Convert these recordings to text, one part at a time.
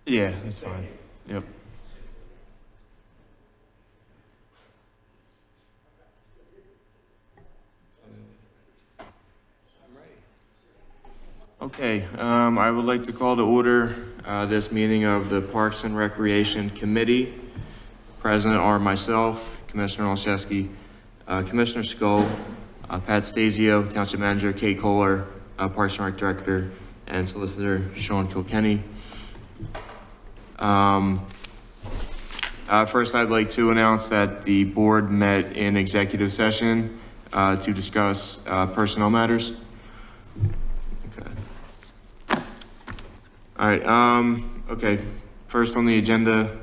Yeah, that's fine. Yep. Okay, I would like to call to order this meeting of the Parks and Recreation Committee. President are myself, Commissioner Olszewski, Commissioner Skull, Pat Stasio, Township Manager Kate Kohler, Parks and Rec Director, and Solicitor Sean Kilkenny. First, I'd like to announce that the board met in executive session to discuss personnel matters. Okay. All right. Okay. First on the agenda,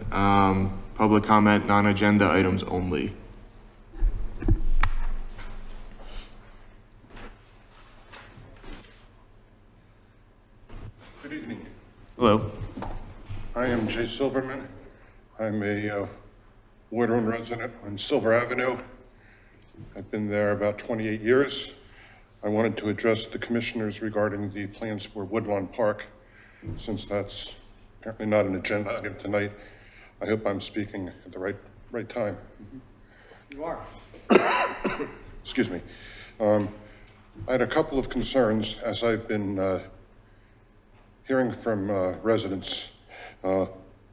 public comment, non-agenda items only. Good evening. Hello. I am Jay Silverman. I'm a Waterland resident on Silver Avenue. I've been there about 28 years. I wanted to address the commissioners regarding the plans for Woodlawn Park, since that's apparently not an agenda item tonight. I hope I'm speaking at the right time. You are. Excuse me. I had a couple of concerns as I've been hearing from residents.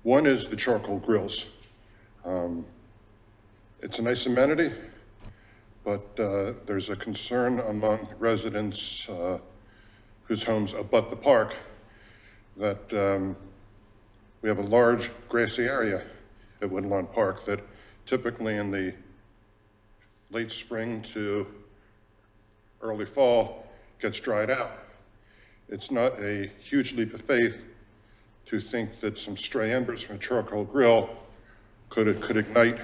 One is the charcoal grills. It's a nice amenity, but there's a concern among residents whose homes abut the park that we have a large grassy area at Woodlawn Park that typically in the late spring to early fall gets dried out. It's not a huge leap of faith to think that some stray embers from a charcoal grill could ignite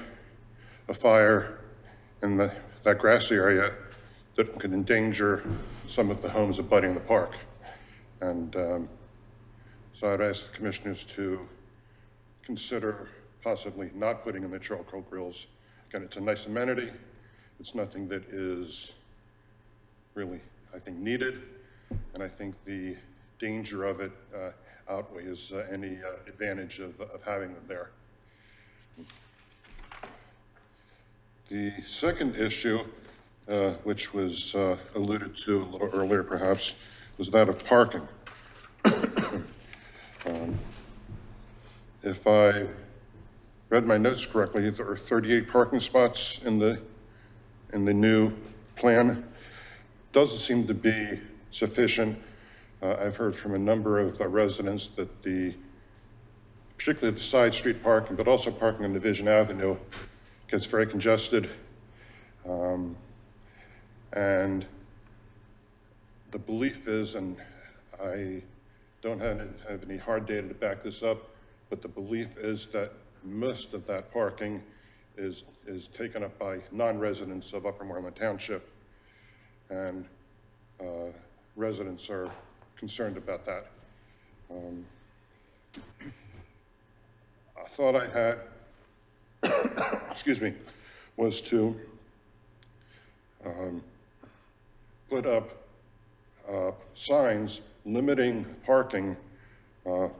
a fire in that grassy area that could endanger some of the homes abutting the park. And so I'd ask the commissioners to consider possibly not putting in the charcoal grills. Again, it's a nice amenity. It's nothing that is really, I think, needed. And I think the danger of it outweighs any advantage of having them there. The second issue, which was alluded to a little earlier perhaps, was that of parking. If I read my notes correctly, there are 38 parking spots in the new plan. Doesn't seem to be sufficient. I've heard from a number of residents that particularly the side street parking, but also parking on Division Avenue, gets very congested. And the belief is, and I don't have any hard data to back this up, but the belief is that most of that parking is taken up by non-residents of Upper Moreland Township. And residents are concerned about that. I thought I had, excuse me, was to put up signs limiting parking.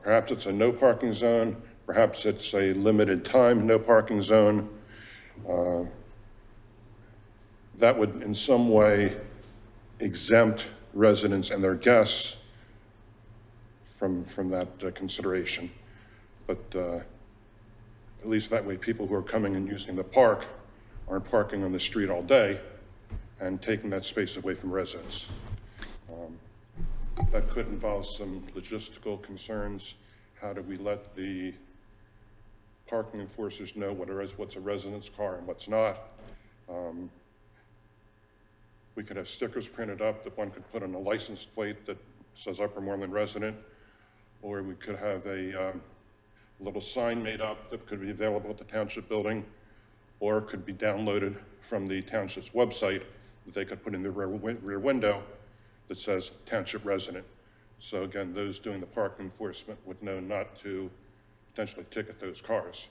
Perhaps it's a no parking zone, perhaps it's a limited time no parking zone. That would in some way exempt residents and their guests from that consideration. But at least that way people who are coming and using the park aren't parking on the street all day and taking that space away from residents. That could involve some logistical concerns. How do we let the parking enforcers know what's a resident's car and what's not? We could have stickers printed up that one could put on a license plate that says Upper Moreland resident, or we could have a little sign made up that could be available at the township building, or it could be downloaded from the township's website that they could put in the rear window that says township resident. So again, those doing the park enforcement would know not to potentially ticket those cars.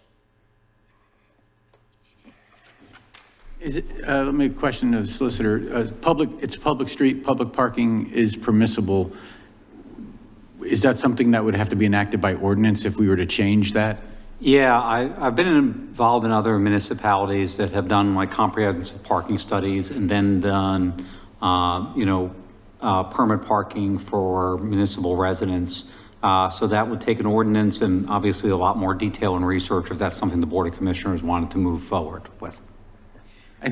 Is it, let me question the solicitor. It's a public street, public parking is permissible. is that something that would have to be enacted by ordinance if we were to change that? Yeah, I've been involved in other municipalities that have done like comprehensive parking studies and then done, permit parking for municipal residents. So that would take an ordinance and obviously a lot more detail and research if that's something the Board of Commissioners wanted to move forward with.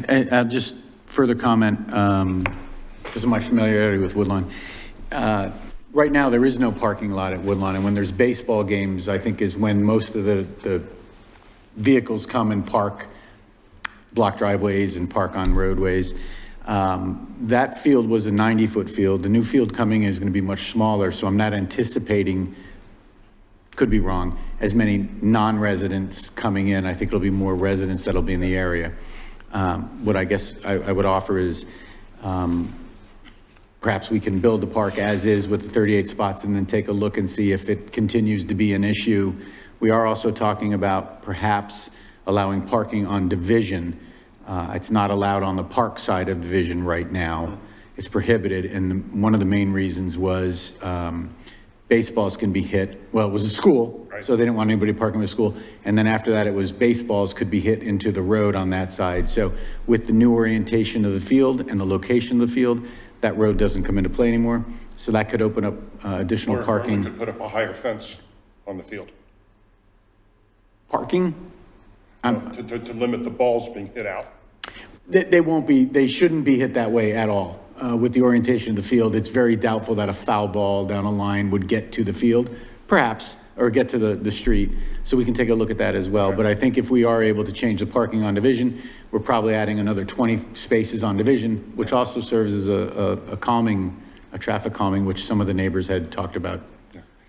I'll just further comment, because of my familiarity with Woodlawn. Right now, there is no parking lot at Woodlawn, and when there's baseball games, I think is when most of the vehicles come and park, block driveways and park on roadways. That field was a 90-foot field. The new field coming is going to be much smaller, so I'm not anticipating, could be wrong, as many non-residents coming in. I think it'll be more residents that'll be in the area. What I guess I would offer is perhaps we can build the park as is with the 38 spots and then take a look and see if it continues to be an issue. We are also talking about perhaps allowing parking on Division. It's not allowed on the park side of Division right now. It's prohibited, and one of the main reasons was baseballs can be hit. Well, it was a school, right, so they didn't want anybody parking in the school. And then after that, it was baseballs could be hit into the road on that side. So with the new orientation of the field and the location of the field, that road doesn't come into play anymore. So that could open up additional parking. Or we could put up a higher fence on the field. Parking? To limit the balls being hit out. They won't be, they shouldn't be hit that way at all. With the orientation of the field, it's very doubtful that a foul ball down a line would get to the field, perhaps, or get to the street. So we can take a look at that as well. Okay. But I think if we are able to change the parking on Division, we're probably adding another 20 spaces on Division, which also serves as a calming, a traffic calming, which some of the neighbors had talked about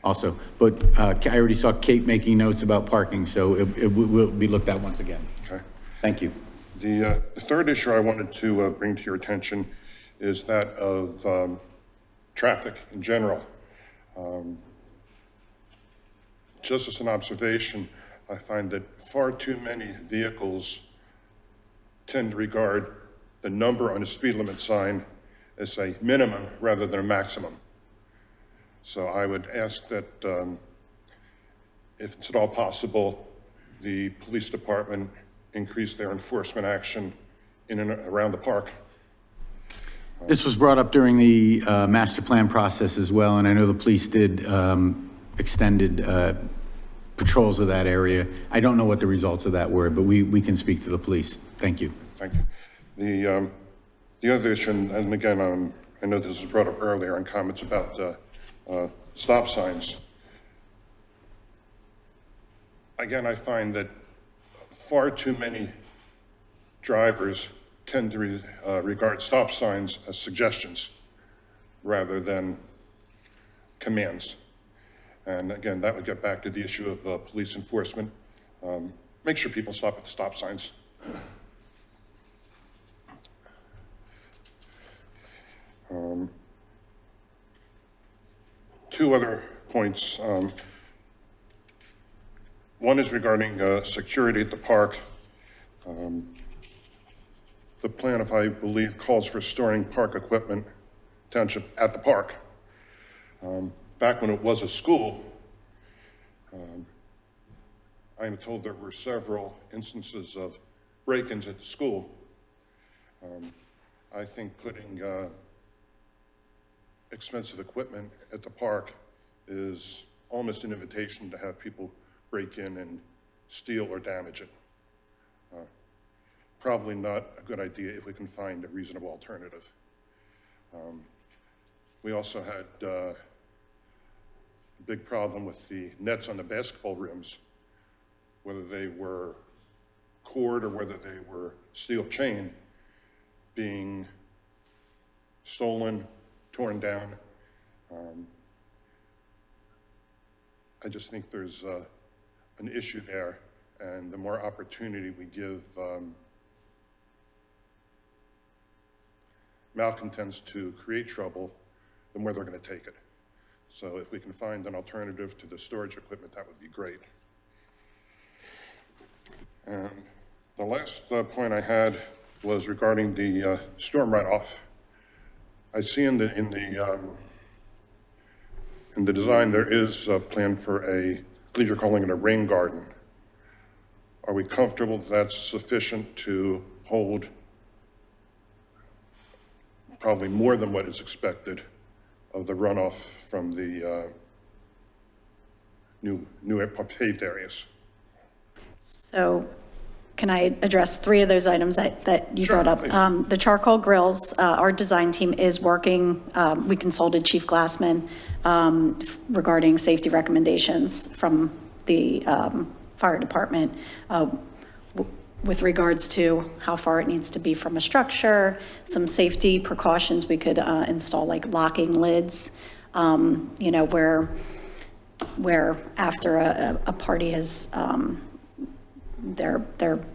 also. But I already saw Kate making notes about parking, so it will be looked at once again. Okay. Thank you. The third issue I wanted to bring to your attention is that of traffic in general. Just as an observation, I find that far too many vehicles tend to regard the number on a speed limit sign as a minimum rather than a maximum. So I would ask that if it's at all possible, the police department increase their enforcement action in and around the park. This was brought up during the master plan process as well, and I know the police did extended patrols of that area. I don't know what the results of that were, but we can speak to the police. Thank you. Thank you. The other issue, and again, I know this was brought up earlier in comments about stop signs. Again, I find that far too many drivers tend to regard stop signs as suggestions rather than commands. And again, that would get back to the issue of police enforcement. Make sure people stop at the stop signs. Two other points. One is regarding security at the park. The plan, if I believe, calls for storing park equipment township at the park. Back when it was a school, I am told there were several instances of break-ins at the school. I think putting expensive equipment at the park is almost an invitation to have people break in and steal or damage it. Probably not a good idea if we can find a reasonable alternative. We also had a big problem with the nets on the basketball rims, whether they were cord or whether they were steel chain, being stolen, torn down. I just think there's an issue there, and the more opportunity we give malcontents to create trouble, the more they're going to take it. So if we can find an alternative to the storage equipment, that would be great. And the last point I had was regarding the storm runoff. I see in the in the design, there is a plan for I believe you're calling it a rain garden. Are we comfortable that that's sufficient to hold probably more than what is expected of the runoff from the new paved areas? So can I address three of those items that you Sure, brought up? please. The charcoal grills, our design team is working, we consulted Chief Glassman regarding safety recommendations from the fire department with regards to how far it needs to be from a structure, some safety precautions. We could install like locking lids, you know, where after a party has, their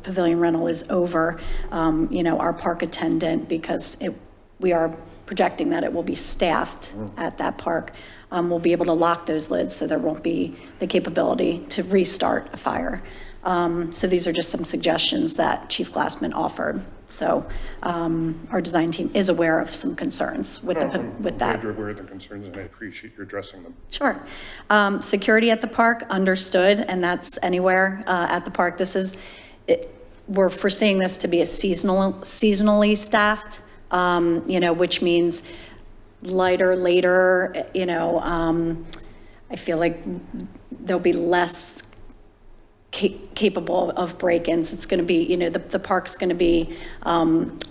pavilion rental is over, you know, our park attendant, because we are projecting that it will be staffed at that park, will be able to lock those lids so there won't be the capability to restart a fire. So these are just some suggestions that Chief Glassman offered. So our design team is aware of some concerns with that. I'm glad you're aware of the concerns, and I appreciate you addressing them. Sure. Security at the park, understood, and that's anywhere at the park. We're foreseeing this to be a seasonally staffed, you know, which means lighter, later, you know, I feel like there'll be less capable of break-ins. It's going to be, you know, the park's going to be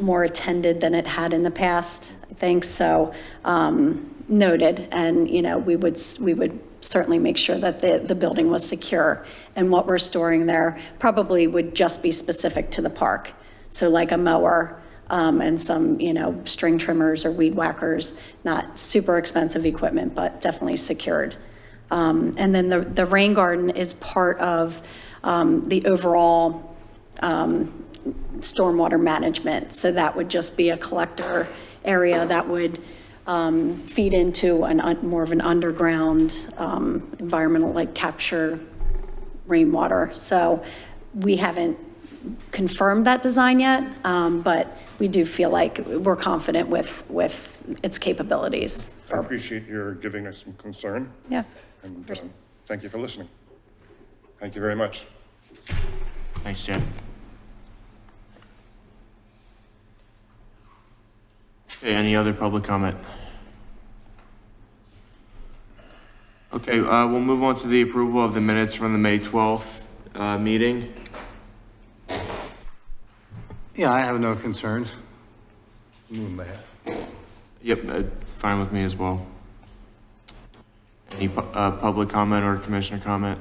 more attended than it had in the past, I think. So noted. And, you know, we would certainly make sure that the building was secure. And what we're storing there probably would just be specific to the park. So like a mower and some, you know, string trimmers or weed whackers, not super expensive equipment, but definitely secured. And then the rain garden is part of the overall stormwater management. So that would just be a collector area that would feed into more of an underground environmental, like capture rainwater. So we haven't confirmed that design yet, but we do feel like we're confident with its capabilities. I appreciate your giving us some concern. Yeah. And thank you for listening. Thank you very much. Thanks, Jay. Okay, any other public comment? Okay, we'll move on to the approval of the minutes from the May 12th meeting. Yeah, I have no concerns. Yep, fine with me as well. Any public comment or commissioner comment?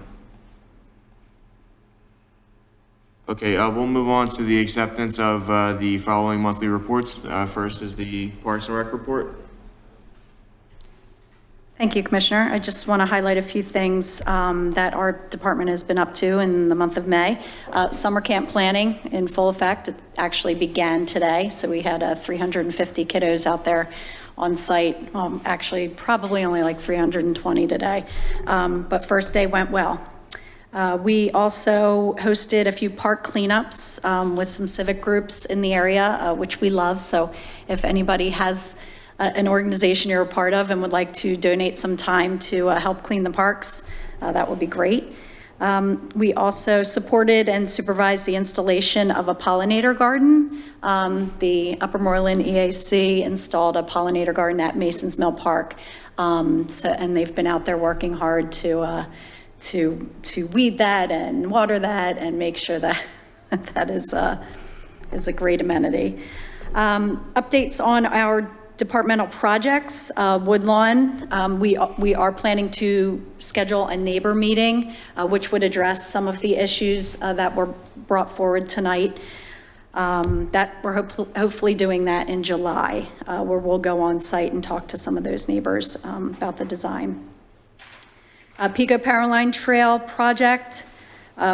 Okay, we'll move on to the acceptance of the following monthly reports. First is the Parks and Rec report. Thank you, Commissioner. I just want to highlight a few things that our department has been up to in the month of May. Summer camp planning in full effect. It actually began today, so we had 350 kiddos out there on site. Actually, probably only like 320 today, but first day went well. We also hosted a few park cleanups with some civic groups in the area, which we love. So if anybody has an organization you're a part of and would like to donate some time to help clean the parks, that would be great. We also supported and supervised the installation of a pollinator garden. The Upper Moreland EAC installed a pollinator garden at Mason's Mill Park. And they've been out there working hard to weed that and water that and make sure that that is a great amenity. Updates on our departmental projects, Woodlawn. We are planning to schedule a neighbor meeting, which would address some of the issues that were brought forward tonight. That we're hopefully doing that in July, where we'll go on site and talk to some of those neighbors about the design. Pico Powerline Trail project.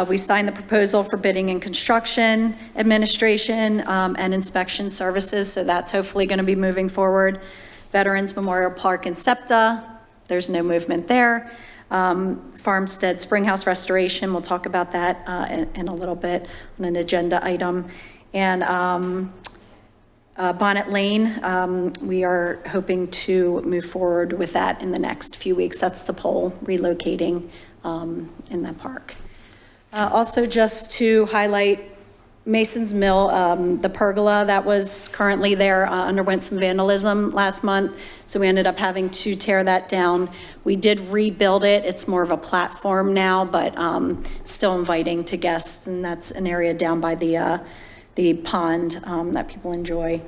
We signed the proposal for bidding and construction, administration, and inspection services, so that's hopefully going to be moving forward. Veterans Memorial Park in SEPTA, there's no movement there. Farmstead Springhouse Restoration, we'll talk about that in a little bit on an agenda item. And Bonnet Lane, we are hoping to move forward with that in the next few weeks. That's the pole relocating in that park. Also, just to highlight Mason's Mill, the pergola that was currently there underwent some vandalism last month, so we ended up having to tear that down. We did rebuild it. It's more of a platform now, but still inviting to guests, and that's an area down by the pond that people enjoy.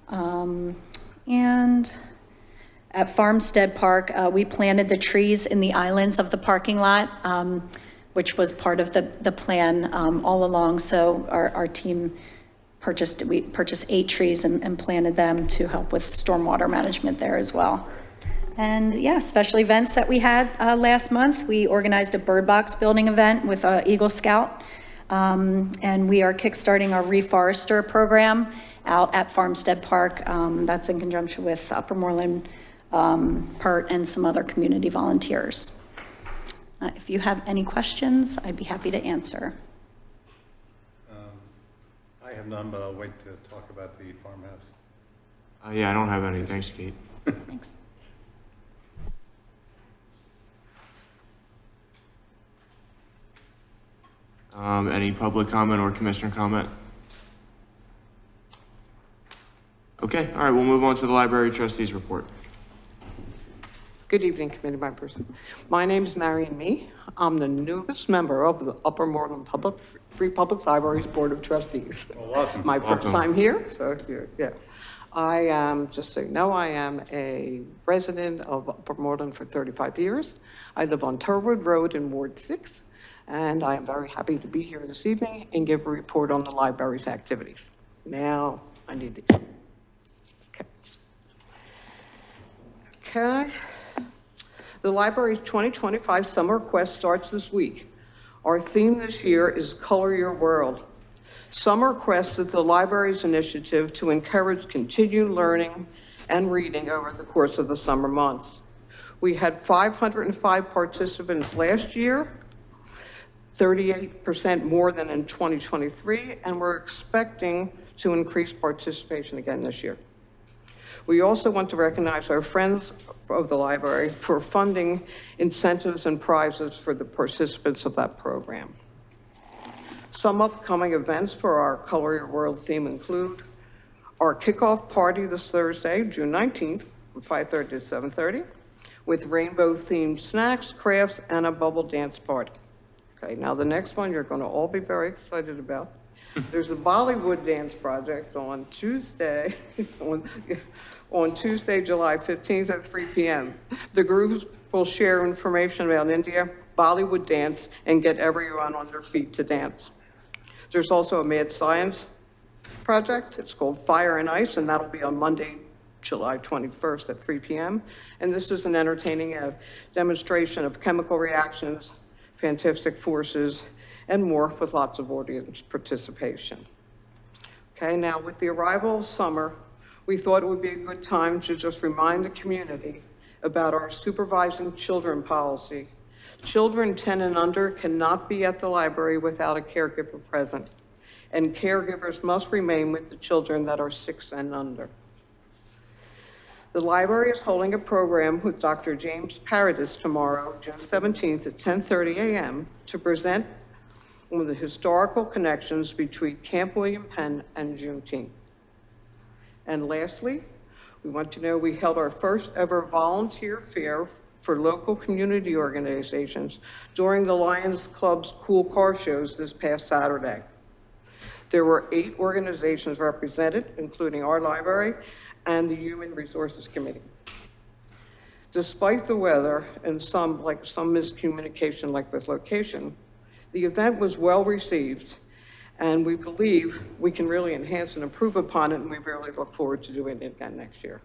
And at Farmstead Park, we planted the trees in the islands of the parking lot, which was part of the plan all along. So our team purchased 8 trees and planted them to help with stormwater management there as well. And yeah, special events that we had last month. We organized a bird box building event with Eagle Scout. And we are kickstarting our Reforester program out at Farmstead Park. That's in conjunction with Upper Moreland, PERT, and some other community volunteers. If you have any questions, I'd be happy to answer. I have none, but I'll wait to talk about the farmhouse. Yeah, I don't have any. Thanks, Kate. Thanks. Any public comment or commissioner comment? Okay, all right, we'll move on to the library trustees report. Good evening, committee members. My name is Marion Mee. I'm the newest member of the Upper Moreland Free Public Libraries Board of Trustees. Well, welcome. My first Welcome. time here, so yeah. I am, just so you know, I am a resident of Upper Moreland for 35 years. I live on Turwood Road in Ward 6, and I am very happy to be here this evening and give a report on the library's activities. Now, I need these. Okay. The library's 2025 Summer Quest starts this week. Our theme this year is Color Your World. Summer Quest is the library's initiative to encourage continued learning and reading over the course of the summer months. We had 505 participants last year, 38% more than in 2023, and we're expecting to increase participation again this year. We also want to recognize our friends of the library for funding incentives and prizes for the participants of that program. Some upcoming events for our Color Your World theme include our kickoff party this Thursday, June 19th, from 5:30 to 7:30, with rainbow-themed snacks, crafts, and a bubble dance party. Okay, now the next one you're going to all be very excited about. There's a Bollywood dance project on Tuesday, on Tuesday, July 15th at 3 p.m. The groups will share information about India, Bollywood dance, and get everyone on their feet to dance. There's also a mad science project. It's called Fire and Ice, and that'll be on Monday, July 21st at 3 p.m. And this is an entertaining demonstration of chemical reactions, fantastic forces, and more, with lots of audience participation. Okay, now with the arrival of summer, we thought it would be a good time to just remind the community about our supervising children policy. Children 10 and under cannot be at the library without a caregiver present, and caregivers must remain with the children that are 6 and under. The library is holding a program with Dr. James Paradis tomorrow, June 17th at 10:30 a.m. to present one of the historical connections between Camp William Penn and Juneteenth. And lastly, we want to know we held our first ever volunteer fair for local community organizations during the Lions Club's Cool Car Shows this past Saturday. There were 8 organizations represented, including our library and the Human Resources Committee. Despite the weather and some miscommunication like with location, the event was well received, and we believe we can really enhance and improve upon it, and we really look forward to doing it again next year.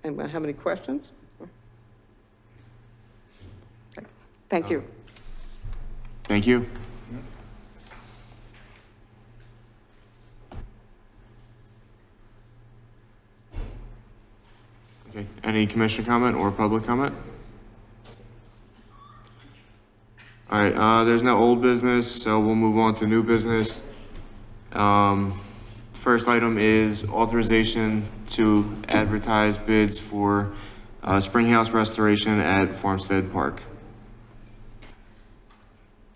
Anyone have any questions? Okay. Thank you. Thank you. Okay, any commissioner comment or public comment? All right, there's no old business, so we'll move on to new business. First first item is authorization to advertise bids for spring house restoration at Farmstead Park.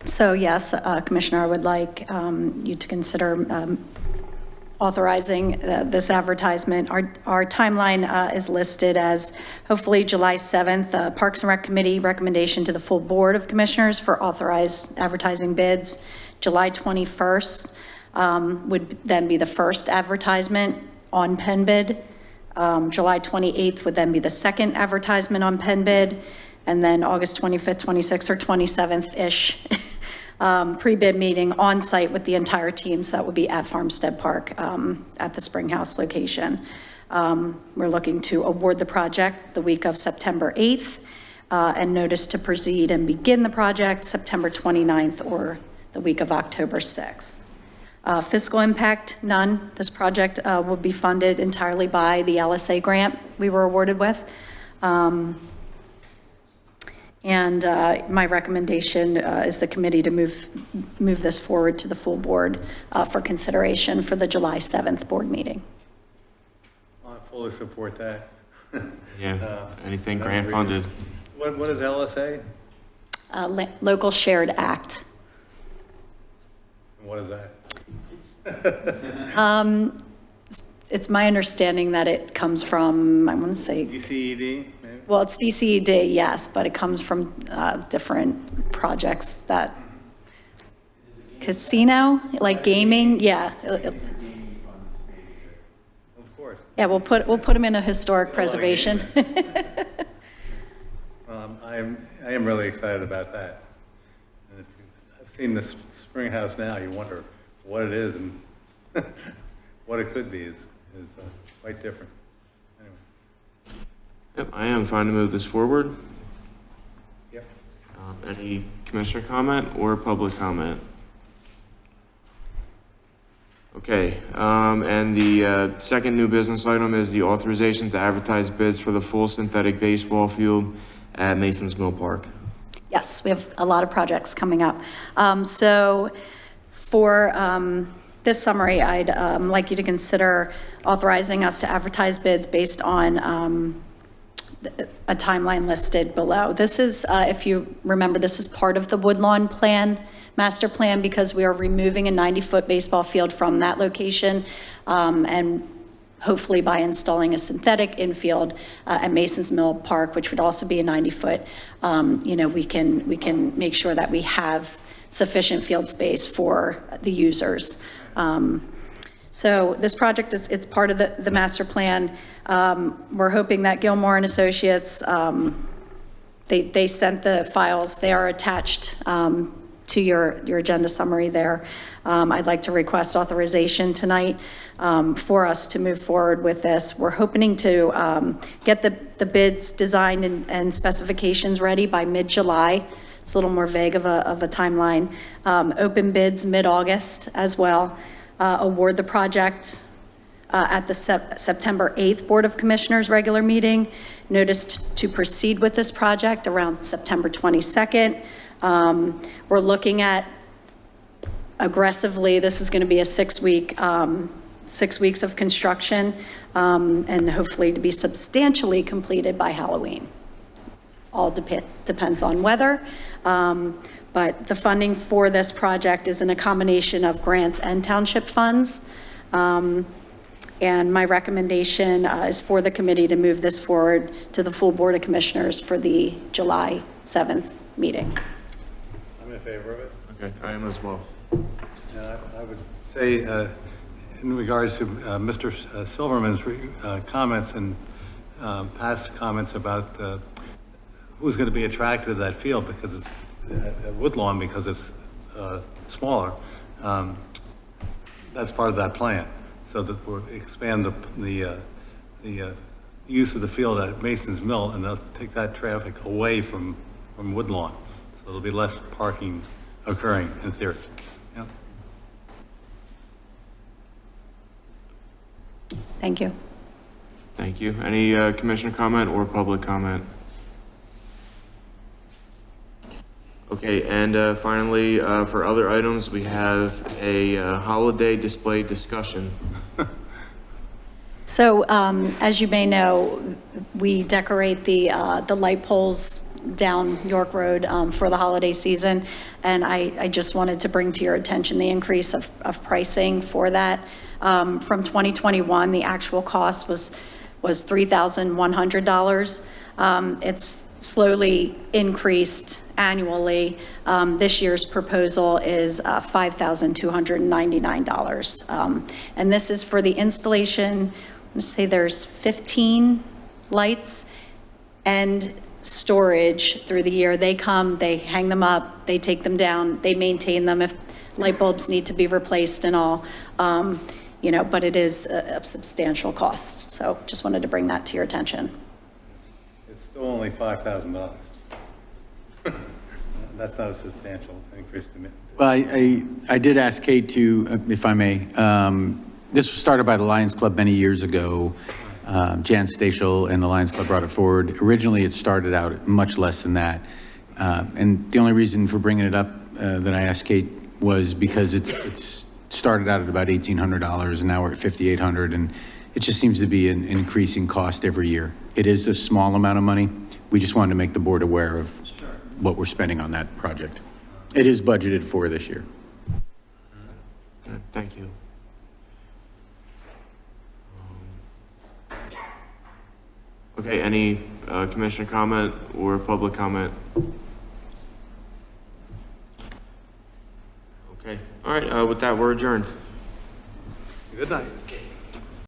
So yes, Commissioner, I would like you to consider authorizing this advertisement. Our timeline is listed as hopefully July 7th, Parks and Rec Committee recommendation to the full Board of Commissioners for authorized advertising bids. July 21st would then be the first advertisement on pen bid. July 28th would then be the second advertisement on pen bid. And then August 25th, 26th, or 27th-ish, pre-bid meeting on site with the entire teams that would be at Farmstead Park at the Springhouse location. We're looking to award the project the week of September 8th and notice to proceed and begin the project September 29th or the week of October 6th. Fiscal impact, none. This project will be funded entirely by the LSA grant we were awarded with. And my recommendation is the committee to move this forward to the full board for consideration for the July 7th board meeting. I fully support that. Yeah, anything that grant would funded. What is LSA? Local Shared Act. And what is that? It's my understanding that it comes from, I want to say, DCED, maybe? well, it's DCED, yes, but it comes from different projects that, casino, like gaming, yeah. Of course. Yeah, we'll put them in a historic preservation. I am really excited about that. And if I've seen the spring house now, you wonder what it is and what it could be is quite different. Anyway. Yep, I am fine to move this forward. Yep. Any commissioner comment or public comment? Okay, and the second new business item is the authorization to advertise bids for the full synthetic baseball field at Mason's Mill Park. Yes, we have a lot of projects coming up. So for this summary, I'd like you to consider authorizing us to advertise bids based on a timeline listed below. This is, if you remember, this is part of the Woodlawn Plan, master plan, because we are removing a 90-foot baseball field from that location, and hopefully by installing a synthetic infield at Mason's Mill Park, which would also be a 90-foot, we can make sure that we have sufficient field space for the users. So this project it's part of the master plan. We're hoping that Gilmore and Associates, they sent the files. They are attached to your agenda summary there. I'd like to request authorization tonight for us to move forward with this. We're hoping to get the bids designed and specifications ready by mid-July. It's a little more vague of a timeline. Open bids mid-August as well. Award the project at the September 8th Board of Commissioners regular meeting. Notice to proceed with this project around September 22nd. We're looking at aggressively, this is going to be a 6 weeks of construction, and hopefully to be substantially completed by Halloween. All depends on weather. But the funding for this project is in a combination of grants and township funds. And my recommendation is for the committee to move this forward to the full Board of Commissioners for the July 7th meeting. I'm in favor of it. Okay, I am as well. And I would say, in regards to Mr. Silverman's comments and past comments about who's going to be attracted to that field because it's Woodlawn, because it's smaller, that's part of that plan. So that we'll expand the use of the field at Mason's Mill, and they'll take that traffic away from Woodlawn. So there'll be less parking occurring in theory. Yeah. Thank you. Thank you. Any commissioner comment or public comment? Okay, and finally, for other items, we have a holiday display discussion. So, as you may know, we decorate the light poles down York Road for the holiday season, and I just wanted to bring to your attention the increase of pricing for that. From 2021, the actual cost was $3,100. It's slowly increased annually. This year's proposal is $5,299. And this is for the installation, let's say there's 15 lights and storage through the year. They come, they hang them up, they take them down, they maintain them if light bulbs need to be replaced and all. But it is a substantial cost. So just wanted to bring that to your attention. It's still only $5,000. That's not a substantial increase to me. Well, I did ask Kate to, if I may, this was started by the Lions Club many years ago. Jan Stachel and the Lions Club brought it forward. Originally, it started out much less than that. And the only reason for bringing it up that I asked Kate was because it's started out at about $1,800 and now we're at $5,800, and it just seems to be an increasing cost every year. It is a small amount of money. We just wanted to make the board aware of what we're spending on that project. It is budgeted for this year. Thank you. Okay, any commissioner comment or public comment? Okay, all right, with that, we're adjourned. Good night.